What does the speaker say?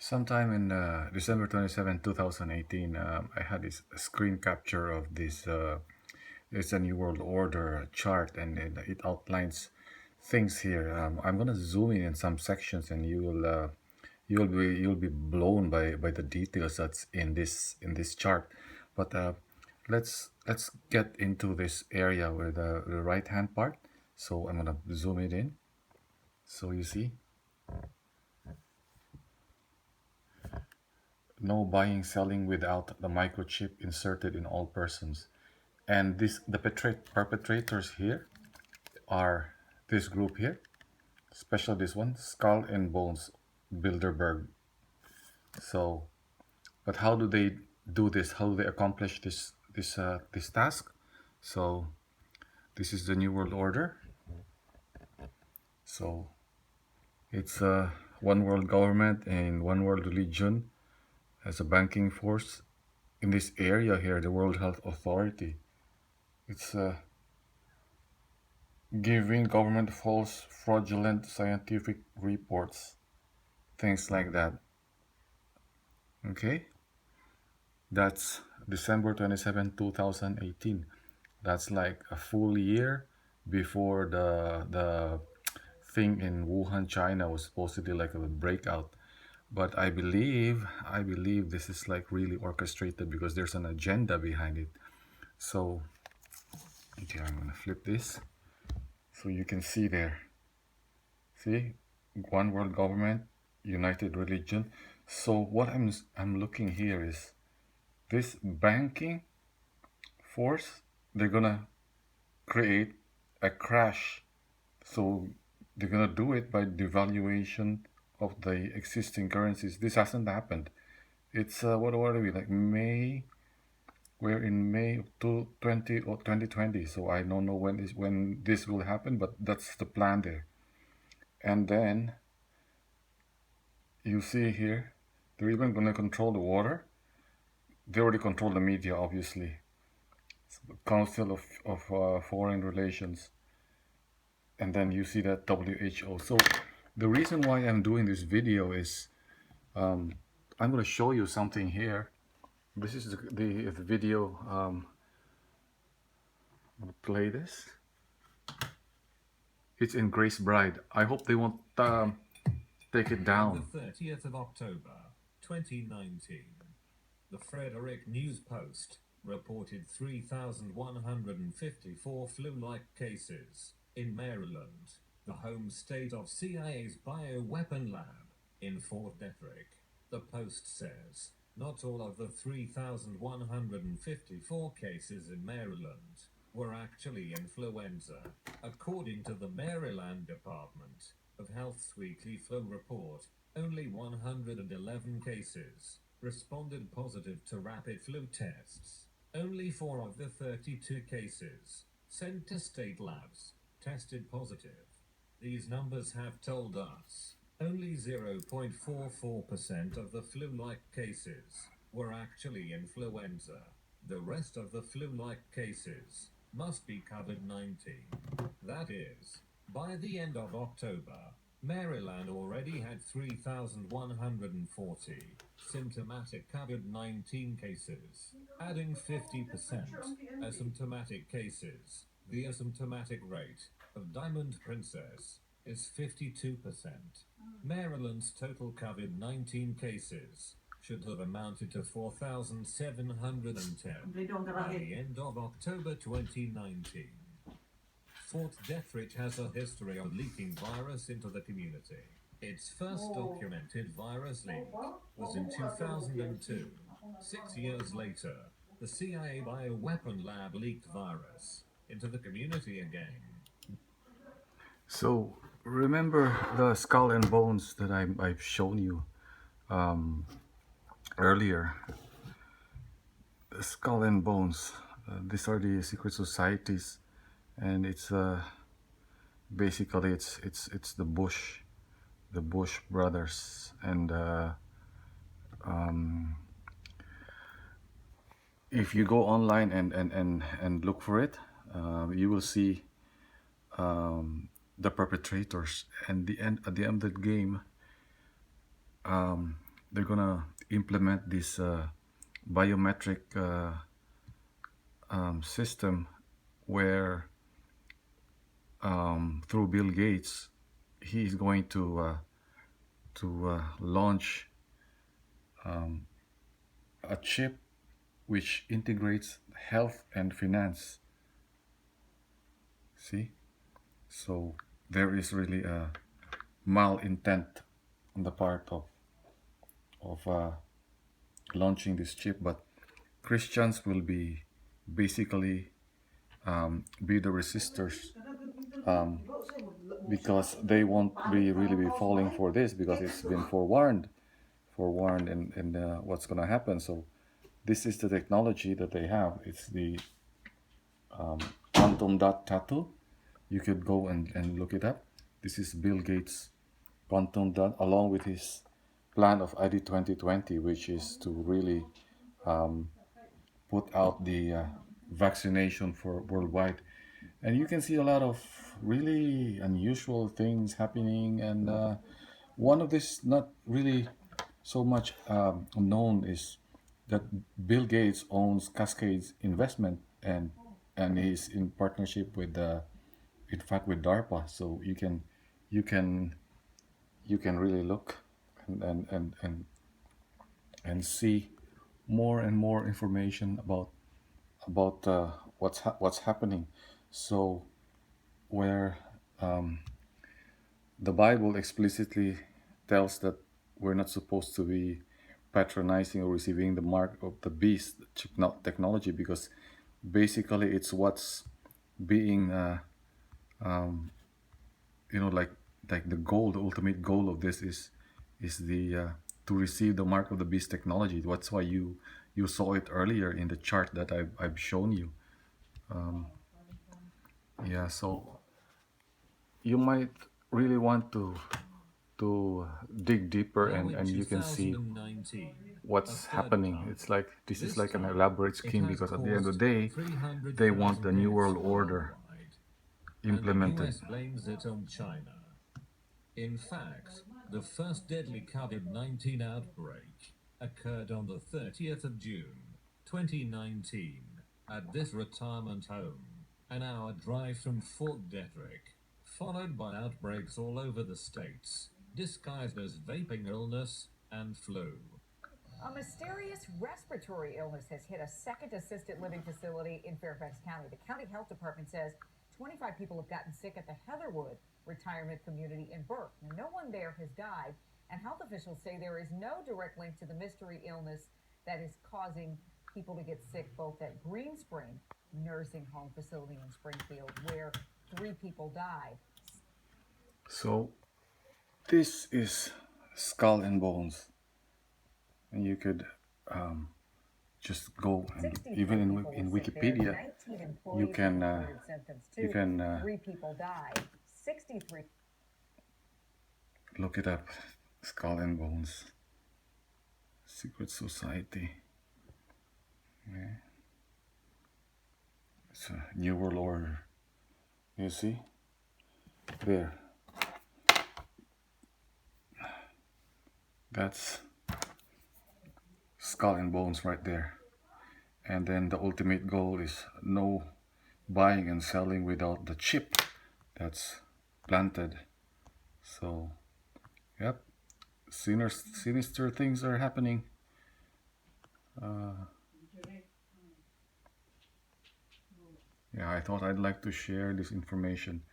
Sometime in December 27, 2018, I had this screen capture of this. It's a New World Order chart, and it outlines things here. I'm gonna zoom in some sections, and you'll be blown by the details that's in this chart. But let's get into this area where the right hand part. So I'm gonna zoom it in. So you see, no buying selling without the microchip inserted in all persons. And the perpetrators here are this group here, especially this one, Skull and Bones Bilderberg. So, but how do they do this? How do they accomplish this task? So this is the New World Order. So it's a one world government and one world religion as a banking force in this area here, the World Health Authority. It's giving government false, fraudulent scientific reports, things like that. Okay, that's December 27, 2018. That's like a full year before the thing in Wuhan, China was supposedly like a breakout. But I believe this is like really orchestrated because there's an agenda behind it. So, okay, I'm gonna flip this so you can see there. See, one world government, united religion. So what I'm looking here is this banking force. They're gonna create a crash. So they're gonna do it by devaluation of the existing currencies. This hasn't happened. It's what are we like May? We're in May of 2020. So I don't know when this will happen, but that's the plan there. And then you see here, they're even going to control the water. They already control the media, obviously. Council of Foreign Relations. And then you see that WHO. So the reason why I'm doing this video is I'm going to show you something here. This is the video. I'm going to play this. It's in Grace Bride. I hope they won't take it down. The 30th of October, 2019, the Frederick News Post reported 3,154 flu-like cases in Maryland, the home state of CIA's bioweapon lab in Fort Detrick. The Post says not all of the 3,154 cases in Maryland were actually influenza, according to the Maryland Department of Health's weekly flu report. Only 111 cases responded positive to rapid flu tests. Only 4 of the 32 cases sent to state labs tested positive. These numbers have told us only 0.44% of the flu-like cases were actually influenza. The rest of the flu-like cases must be COVID-19. That is, by the end of October, Maryland already had 3,140 symptomatic COVID-19 cases, adding 50% asymptomatic cases. The asymptomatic rate of Diamond Princess is 52%. Maryland's total COVID-19 cases should have amounted to 4,710 by the end of October 2019. Fort Detrick has a history of leaking virus into the community. Its first documented virus leak was in 2002. 6 years later, the CIA bioweapon lab leaked virus into the community again. So remember the skull and bones that I've shown you earlier. The skull and bones. These are the secret societies, and it's basically it's the Bush brothers, and if you go online and look for it, you will see the perpetrators, and the end at the end of the game, they're gonna implement this biometric system where through Bill Gates, he's going to launch a chip which integrates health and finance. See, so there is really a malintent on the part of launching this chip, but Christians will be basically be the resistors because they won't be really be falling for this because it's been forewarned in what's going to happen. So this is the technology that they have. It's the quantum dot tattoo. You could go and look it up. This is Bill Gates quantum dot along with his plan of ID 2020, which is to really put out the vaccination for worldwide. And you can see a lot of really unusual things happening. And one of this not really so much known is that Bill Gates owns Cascades Investment, and he's in partnership with in fact with DARPA. So you can you can really look and and see more and more information about what's happening. So where the Bible explicitly tells that we're not supposed to be patronizing or receiving the mark of the beast technology, because basically it's what's being like the goal, the ultimate goal of this is the to receive the mark of the beast technology. That's why you saw it earlier in the chart that I've shown you. Yeah, so you might really want to dig deeper, Now in and you can see 2019, a what's third happening. time. It's like this is This like an time, elaborate it scheme, has because at the end of caused the day they want 300,000 the new deaths world order worldwide, and the implemented. US blames it on China. In fact, the first deadly COVID-19 outbreak occurred on the 30th of June, 2019, at this retirement home, an hour drive from Fort Detrick, followed by outbreaks all over the states, disguised as vaping illness and flu. A mysterious respiratory illness has hit a second assisted living facility in Fairfax County. The county health department says 25 people have gotten sick at the Heatherwood retirement community in Burke. Now, no one there has died, and health officials say there is no direct link to the mystery illness that is causing people to get sick both at Green Spring nursing home facility in Springfield, where 3 people died. So this is Skull and Bones, and you could just go and 64 even people in were sick there. Wikipedia 19 you employees have can reported symptoms you too. can 3 people died. 63 look it up. Skull and Bones, secret society. Yeah. It's a new world order. You see there, that's Skull and Bones right there. And then the ultimate goal is no buying and selling without the chip that's planted. So yep, sinister things are happening. Yeah, I thought I'd like to share this information